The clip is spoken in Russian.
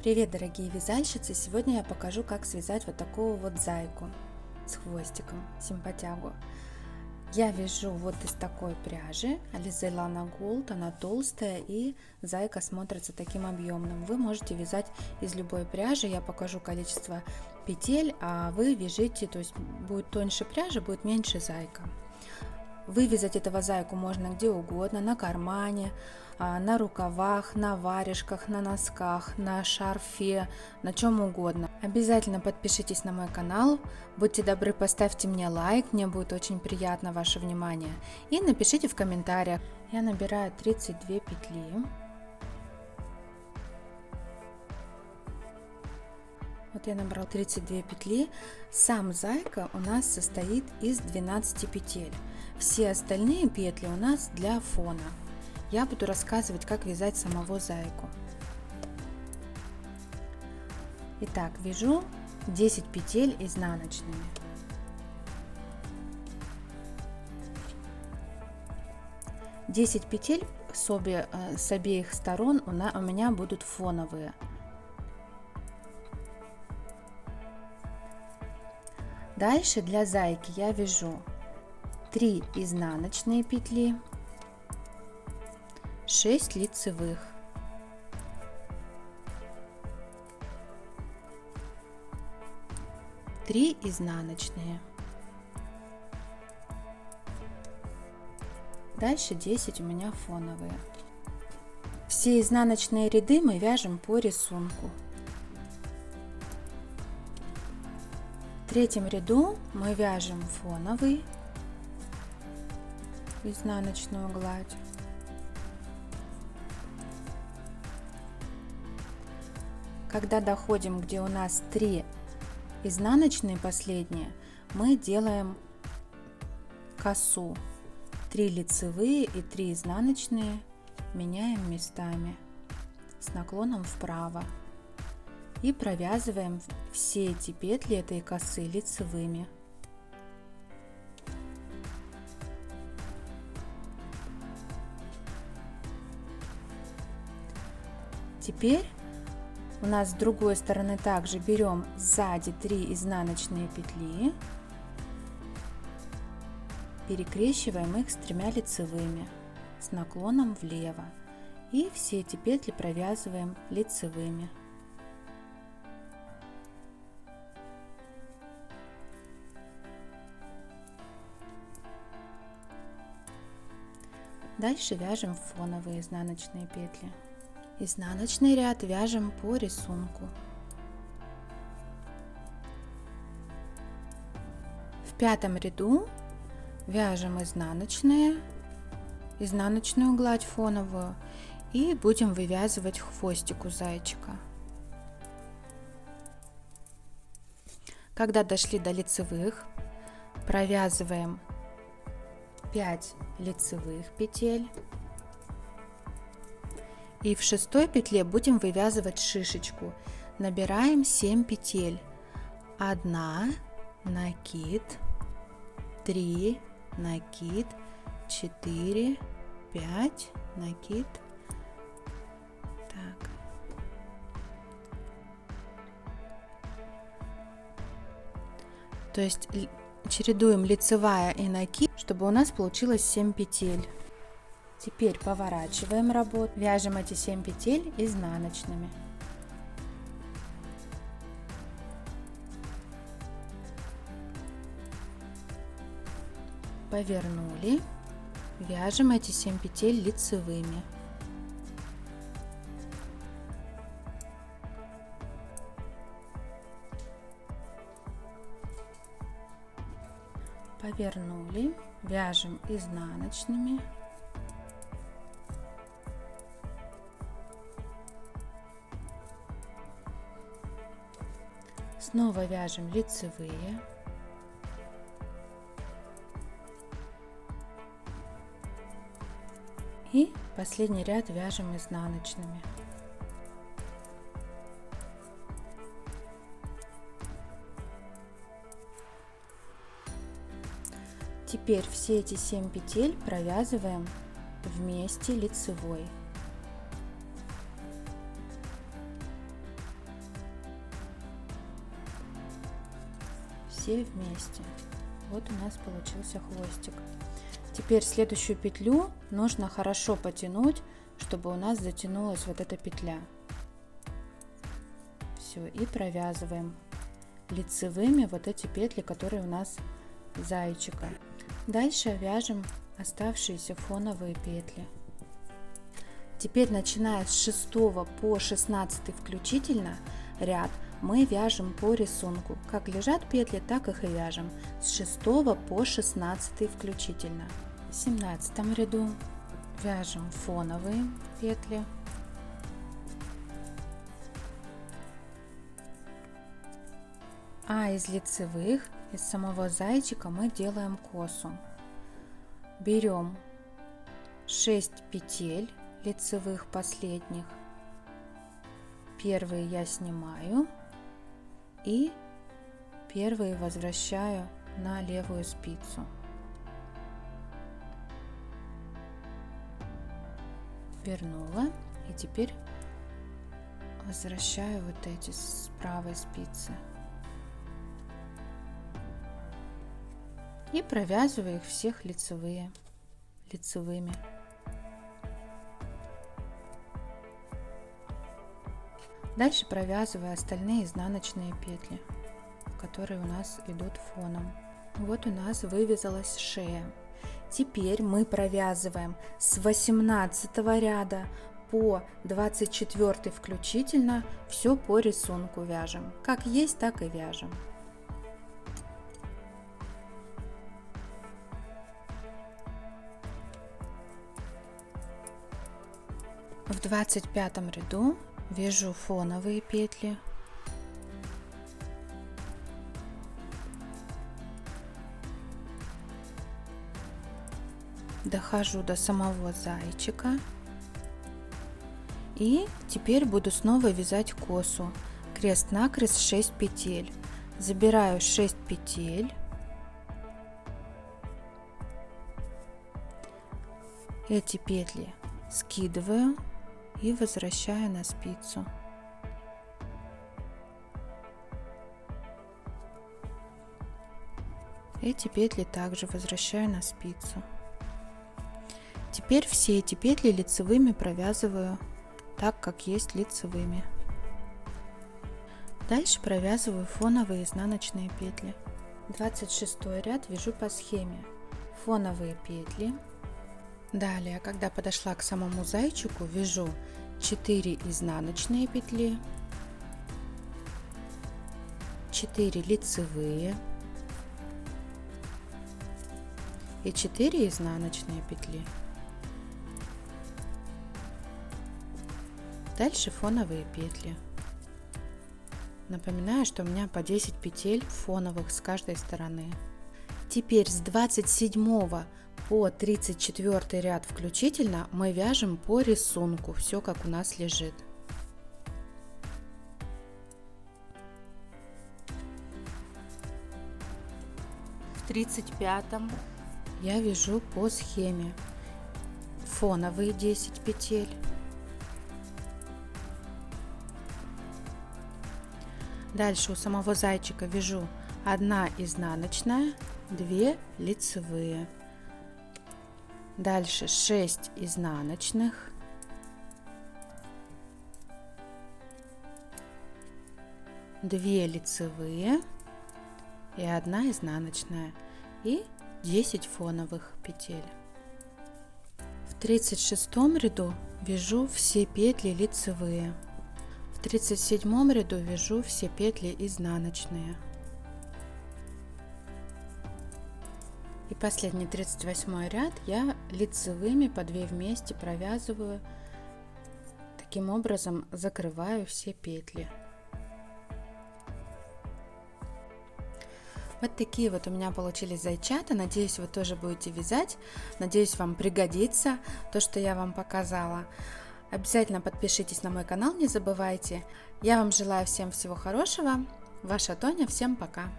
Привет, дорогие вязальщицы! Сегодня я покажу, как связать вот такого вот зайку с хвостиком, симпатягу. Я вяжу вот из такой пряжи, Alize Lana Gold, она толстая и зайка смотрится таким объемным. Вы можете вязать из любой пряжи, я покажу количество петель, а вы вяжите, то есть будет тоньше пряжа, будет меньше зайка. Вывязать этого зайку можно где угодно, на кармане, на рукавах, на варежках, на носках, на шарфе, на чем угодно. Обязательно подпишитесь на мой канал, будьте добры, поставьте мне лайк, мне будет очень приятно ваше внимание. И напишите в комментариях. Я набираю 32 петли. Вот я набрал 32 петли. Сам зайка у нас состоит из 12 петель. Все остальные петли у нас для фона. Я буду рассказывать, как вязать самого зайку. Итак, вяжу 10 петель изнаночными. Десять петель с обеих сторон у меня будут фоновые. Дальше для зайки я вяжу 3 изнаночные петли, 6 лицевых, 3 изнаночные, дальше 10 у меня фоновые. Все изнаночные ряды мы вяжем по рисунку. В третьем ряду мы вяжем фоновый, изнаночную гладь. Когда доходим, где у нас 3 изнаночные последние, мы делаем косу. 3 лицевые и 3 изнаночные меняем местами с наклоном вправо. И провязываем все эти петли этой косы лицевыми. Теперь у нас с другой стороны также берем сзади 3 изнаночные петли, перекрещиваем их с 3 лицевыми с наклоном влево и все эти петли провязываем лицевыми. Дальше вяжем фоновые изнаночные петли. Изнаночный ряд вяжем по рисунку. В пятом ряду вяжем изнаночную гладь фоновую и будем вывязывать хвостику зайчика. Когда дошли до лицевых, провязываем 5 лицевых петель. И в шестой петле будем вывязывать шишечку. Набираем 7 петель. 1 накид, 3 накид, 4, 5 накид. Так. То есть чередуем лицевая и накид, чтобы у нас получилось 7 петель. Теперь поворачиваем работу, вяжем эти 7 петель изнаночными. Повернули, вяжем эти 7 петель лицевыми. Повернули, вяжем изнаночными. Снова вяжем лицевые. И последний ряд вяжем изнаночными. Теперь все эти 7 петель провязываем вместе лицевой. все вместе. Вот у нас получился хвостик. Теперь следующую петлю нужно хорошо потянуть, чтобы у нас затянулась вот эта петля. Все, и провязываем лицевыми вот эти петли, которые у нас зайчика. Дальше вяжем оставшиеся фоновые петли. Теперь, начиная с 6 по 16 включительно ряд, мы вяжем по рисунку. Как лежат петли, так их и вяжем. С 6 по 16 включительно. В 17 ряду вяжем фоновые петли. А из лицевых, из самого зайчика мы делаем косу. Берем 6 петель лицевых последних. Первые я снимаю и первые возвращаю на левую спицу. Вернула, и теперь возвращаю вот эти с правой спицы. И провязываю их всех лицевыми. Дальше провязываю остальные изнаночные петли, которые у нас идут фоном. Вот у нас вывязалась шея. Теперь мы провязываем с 18 ряда по 24 включительно, все по рисунку вяжем. Как есть, так и вяжем. В 25 ряду вяжу фоновые петли. Дохожу до самого зайчика. И теперь буду снова вязать косу. Крест-накрест 6 петель. Забираю 6 петель. Эти петли скидываю и возвращаю на спицу. Эти петли также возвращаю на спицу. Теперь все эти петли лицевыми провязываю так, как есть лицевыми. Дальше провязываю фоновые изнаночные петли. 26 ряд вяжу по схеме. Фоновые петли. Далее, когда подошла к самому зайчику, вяжу 4 изнаночные петли, 4 лицевые и 4 изнаночные петли. Дальше фоновые петли. Напоминаю, что у меня по 10 петель фоновых с каждой стороны. Теперь с 27 по 34 ряд включительно мы вяжем по рисунку, все как у нас лежит. В 35-м я вяжу по схеме. Фоновые 10 петель. Дальше у самого зайчика вяжу 1 изнаночная, 2 лицевые. Дальше 6 изнаночных, 2 лицевые и 1 изнаночная и 10 фоновых петель. В 36 ряду вяжу все петли лицевые. В 37 ряду вяжу все петли изнаночные. И последний 38 ряд я лицевыми по 2 вместе провязываю. Таким образом закрываю все петли. Вот такие вот у меня получились зайчата. Надеюсь, вы тоже будете вязать. Надеюсь, вам пригодится то, что я вам показала. Обязательно подпишитесь на мой канал, не забывайте. Я вам желаю всем всего хорошего. Ваша Тоня, всем пока!